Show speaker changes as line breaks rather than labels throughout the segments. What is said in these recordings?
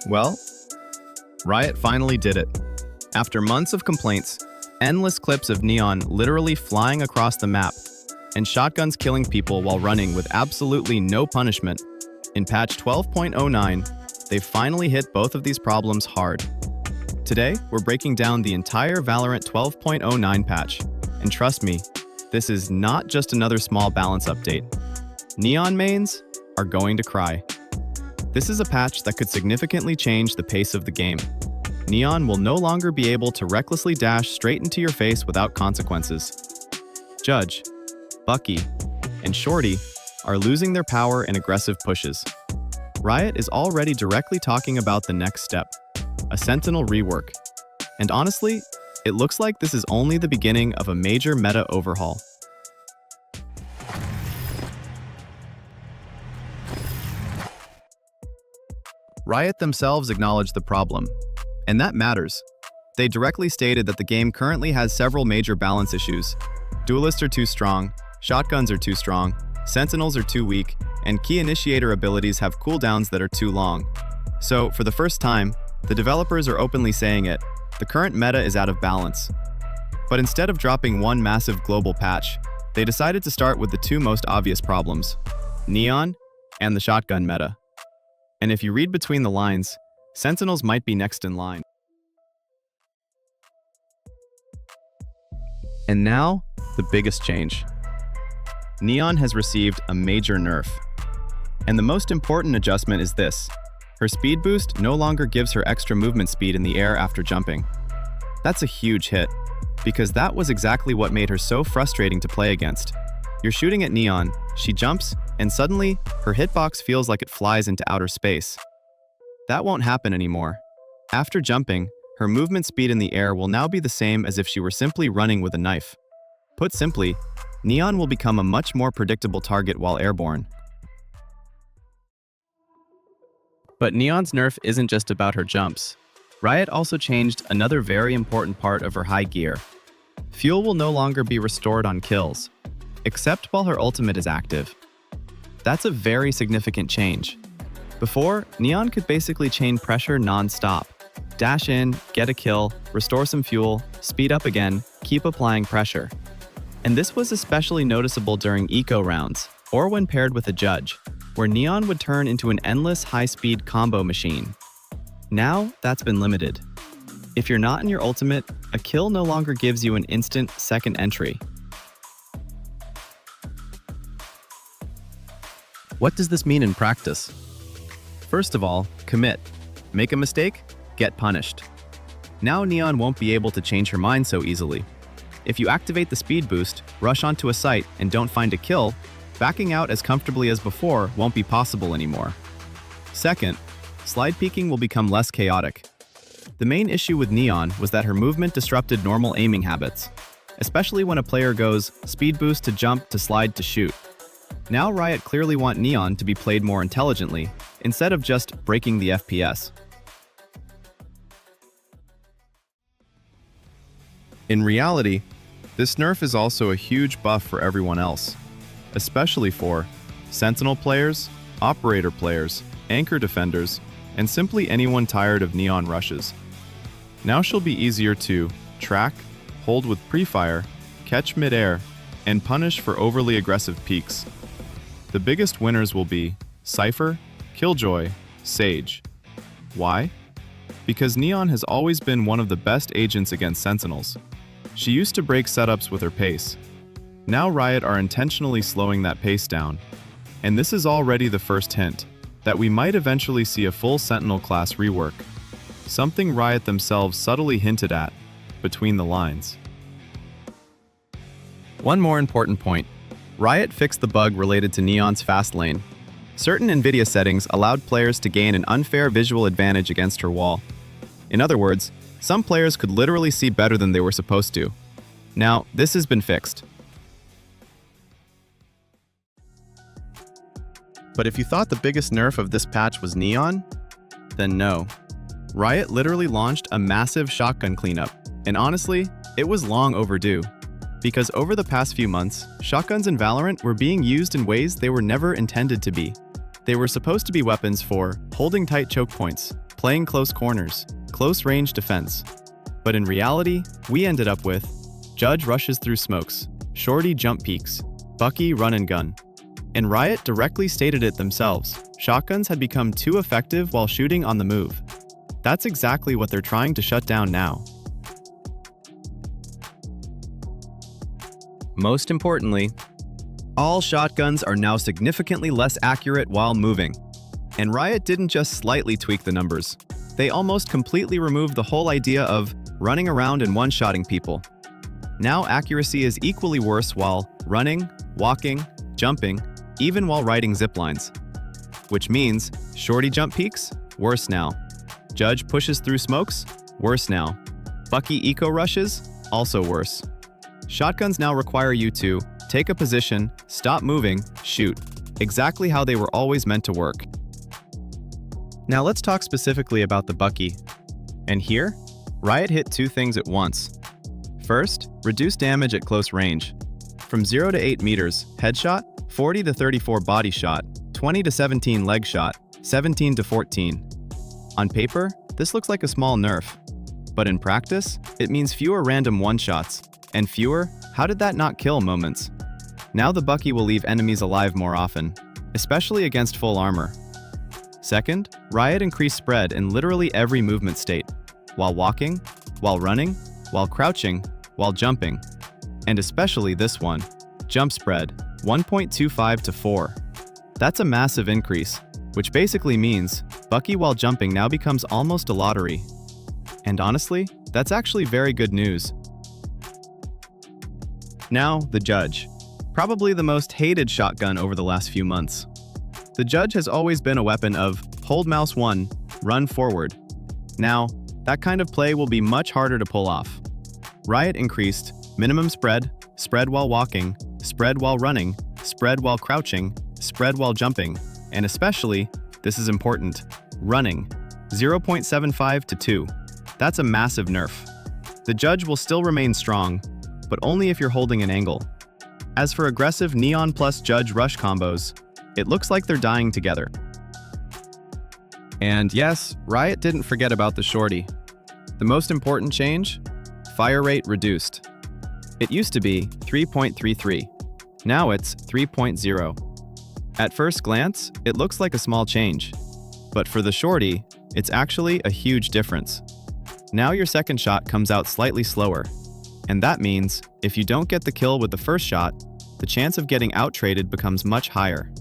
Well, Riot finally did it. After months of complaints, endless clips of Neon literally flying across the map, and shotguns killing people while running with absolutely no punishment, in patch 12.09, they finally hit both of these problems hard. Today, we're breaking down the entire Valorant 12.09 patch, and trust me, this is not just another small balance update. Neon mains are going to cry. This is a patch that could significantly change the pace of the game. Neon will no longer be able to recklessly dash straight into your face without consequences. Judge, Bucky, and Shorty are losing their power in aggressive pushes. Riot is already directly talking about the next step, a Sentinel rework. And honestly, it looks like this is only the beginning of a major meta overhaul. Riot themselves acknowledged the problem, and that matters. They directly stated that the game currently has several major balance issues. Duelists are too strong, shotguns are too strong, Sentinels are too weak, and key initiator abilities have cooldowns that are too long. So, for the first time, the developers are openly saying it, the current meta is out of balance. But instead of dropping one massive global patch, they decided to start with the two most obvious problems, Neon and the shotgun meta. And if you read between the lines, Sentinels might be next in line. And now, the biggest change. Neon has received a major nerf. And the most important adjustment is this. Her speed boost no longer gives her extra movement speed in the air after jumping. That's a huge hit, because that was exactly what made her so frustrating to play against. You're shooting at Neon, she jumps, and suddenly, her hitbox feels like it flies into outer space. That won't happen anymore. After jumping, her movement speed in the air will now be the same as if she were simply running with a knife. Put simply, Neon will become a much more predictable target while airborne. But Neon's nerf isn't just about her jumps. Riot also changed another very important part of her high gear. Fuel will no longer be restored on kills, except while her ultimate is active. That's a very significant change. Before, Neon could basically chain pressure non-stop. Dash in, get a kill, restore some fuel, speed up again, keep applying pressure. And this was especially noticeable during eco rounds, or when paired with a judge, where Neon would turn into an endless high-speed combo machine. Now, that's been limited. If you're not in your ultimate, a kill no longer gives you an instant second entry. What does this mean in practice? First of all, commit. Make a mistake, get punished. Now Neon won't be able to change her mind so easily. If you activate the speed boost, rush onto a site, and don't find a kill, backing out as comfortably as before won't be possible anymore. Second, slide peeking will become less chaotic. The main issue with Neon was that her movement disrupted normal aiming habits, especially when a player goes speed boost to jump to slide to shoot. Now Riot clearly want Neon to be played more intelligently, instead of just breaking the FPS. In reality, this nerf is also a huge buff for everyone else, especially for Sentinel players, Operator players, Anchor defenders, and simply anyone tired of Neon rushes. Now she'll be easier to track, hold with pre-fire, catch mid-air, and punish for overly aggressive peaks. The biggest winners will be Cypher, Killjoy, Sage. Why? Because Neon has always been one of the best agents against Sentinels. She used to break setups with her pace. Now Riot are intentionally slowing that pace down. And this is already the first hint that we might eventually see a full Sentinel class rework. Something Riot themselves subtly hinted at, between the lines. One more important point. Riot fixed the bug related to Neon's fast lane. Certain NVIDIA settings allowed players to gain an unfair visual advantage against her wall. In other words, some players could literally see better than they were supposed to. Now, this has been fixed. But if you thought the biggest nerf of this patch was Neon, then no. Riot literally launched a massive shotgun cleanup, and honestly, it was long overdue. Because over the past few months, shotguns in Valorant were being used in ways they were never intended to be. They were supposed to be weapons for holding tight choke points, playing close corners, close range defense. But in reality, we ended up with Judge rushes through smokes, Shorty jump peaks, Bucky run and gun. And Riot directly stated it themselves, shotguns had become too effective while shooting on the move. That's exactly what they're trying to shut down now. Most importantly, all shotguns are now significantly less accurate while moving. And Riot didn't just slightly tweak the numbers. They almost completely removed the whole idea of running around and one-shotting people. Now accuracy is equally worse while running, walking, jumping, even while riding ziplines. Which means Shorty jump peaks? Worse now. Judge pushes through smokes? Worse now. Bucky eco rushes? Also worse. Shotguns now require you to take a position, stop moving, shoot. Exactly how they were always meant to work. Now let's talk specifically about the Bucky. And here, Riot hit two things at once. First, reduce damage at close range. From 0 to 8 meters, headshot, 40 to 34 body shot, 20 to 17 leg shot, 17 to 14. On paper, this looks like a small nerf. But in practice, it means fewer random one-shots. And fewer, how did that not kill moments? Now the Bucky will leave enemies alive more often, especially against full armor. Second, Riot increased spread in literally every movement state, while walking, while running, while crouching, while jumping. And especially this one, jump spread, 1.25 to 4. That's a massive increase, which basically means Bucky while jumping now becomes almost a lottery. And honestly, that's actually very good news. Now, the Judge. Probably the most hated shotgun over the last few months. The Judge has always been a weapon of hold mouse 1, run forward. Now, that kind of play will be much harder to pull off. Riot increased minimum spread, spread while walking, spread while running, spread while crouching, spread while jumping, and especially, this is important, running, 0.75 to 2. That's a massive nerf. The Judge will still remain strong, but only if you're holding an angle. As for aggressive Neon plus Judge rush combos, it looks like they're dying together. And yes, Riot didn't forget about the Shorty. The most important change? Fire rate reduced. It used to be 3.33. Now it's 3.0. At first glance, it looks like a small change. But for the Shorty, it's actually a huge difference. Now your second shot comes out slightly slower. And that means, if you don't get the kill with the first shot, the chance of getting out-traded becomes much higher.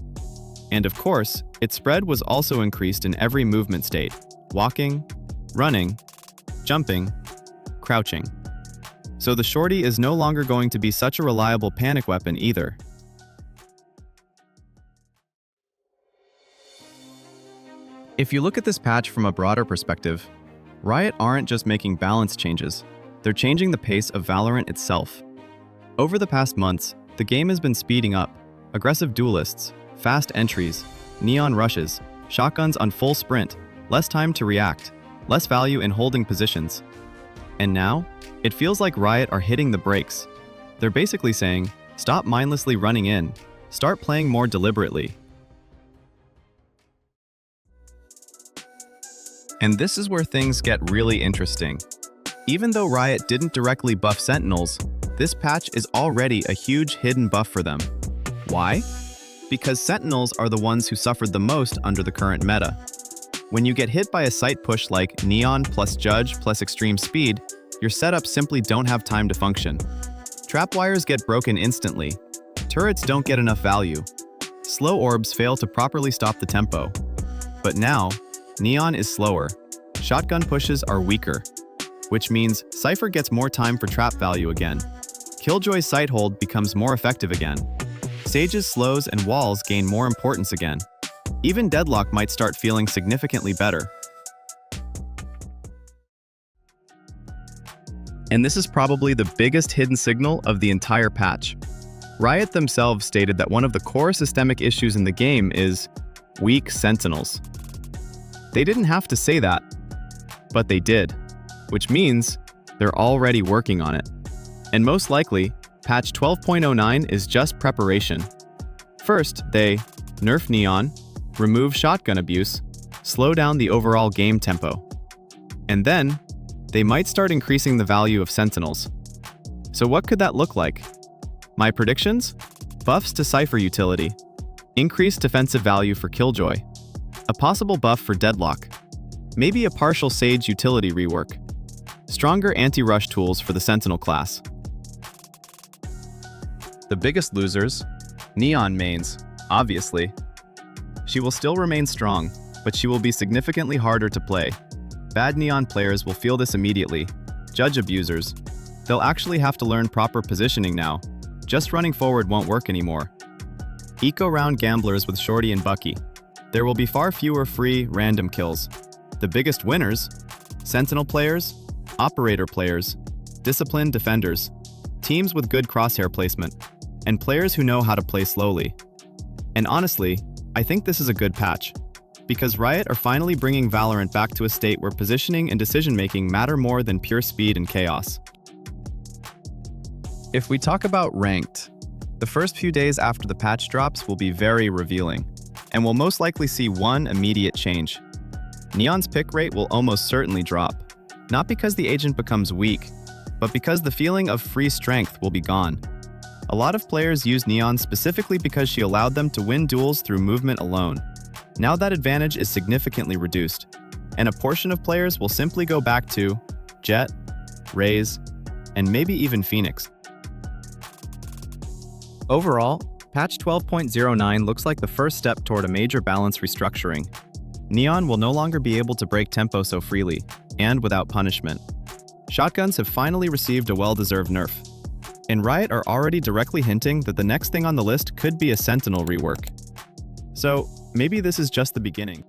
And of course, its spread was also increased in every movement state: walking, running, jumping, crouching. So the Shorty is no longer going to be such a reliable panic weapon either. If you look at this patch from a broader perspective, Riot aren't just making balance changes, they're changing the pace of Valorant itself. Over the past months, the game has been speeding up. Aggressive duelists, fast entries, neon rushes, shotguns on full sprint, less time to react, less value in holding positions. And now, it feels like Riot are hitting the brakes. They're basically saying, stop mindlessly running in, start playing more deliberately. And this is where things get really interesting. Even though Riot didn't directly buff Sentinels, this patch is already a huge hidden buff for them. Why? Because Sentinels are the ones who suffered the most under the current meta. When you get hit by a sight push like Neon plus Judge plus extreme speed, your setups simply don't have time to function. Trap wires get broken instantly. Turrets don't get enough value. Slow orbs fail to properly stop the tempo. But now, Neon is slower. Shotgun pushes are weaker. Which means Cypher gets more time for trap value again. Killjoy's sight hold becomes more effective again. Sage's slows and walls gain more importance again. Even Deadlock might start feeling significantly better. And this is probably the biggest hidden signal of the entire patch. Riot themselves stated that one of the core systemic issues in the game is weak Sentinels. They didn't have to say that, but they did, which means they're already working on it. And most likely, patch 12.09 is just preparation. First, they nerf Neon, remove shotgun abuse, slow down the overall game tempo. And then, they might start increasing the value of Sentinels. So what could that look like? My predictions? Buffs to Cypher utility. Increased defensive value for Killjoy. A possible buff for Deadlock. Maybe a partial Sage utility rework. Stronger anti-rush tools for the Sentinel class. The biggest losers? Neon mains, obviously. She will still remain strong, but she will be significantly harder to play. Bad Neon players will feel this immediately. Judge abusers. They'll actually have to learn proper positioning now. Just running forward won't work anymore. Eco-round gamblers with Shorty and Bucky. There will be far fewer free, random kills. The biggest winners? Sentinel players, operator players, disciplined defenders, teams with good crosshair placement, and players who know how to play slowly. And honestly, I think this is a good patch, because Riot are finally bringing Valorant back to a state where positioning and decision-making matter more than pure speed and chaos. If we talk about ranked, the first few days after the patch drops will be very revealing, and we'll most likely see one immediate change. Neon's pick rate will almost certainly drop, not because the agent becomes weak, but because the feeling of free strength will be gone. A lot of players use Neon specifically because she allowed them to win duels through movement alone. Now that advantage is significantly reduced, and a portion of players will simply go back to Jett, Raze, and maybe even Phoenix. Overall, patch 12.09 looks like the first step toward a major balance restructuring. Neon will no longer be able to break tempo so freely, and without punishment. Shotguns have finally received a well-deserved nerf, and Riot are already directly hinting that the next thing on the list could be a Sentinel rework. So, maybe this is just the beginning.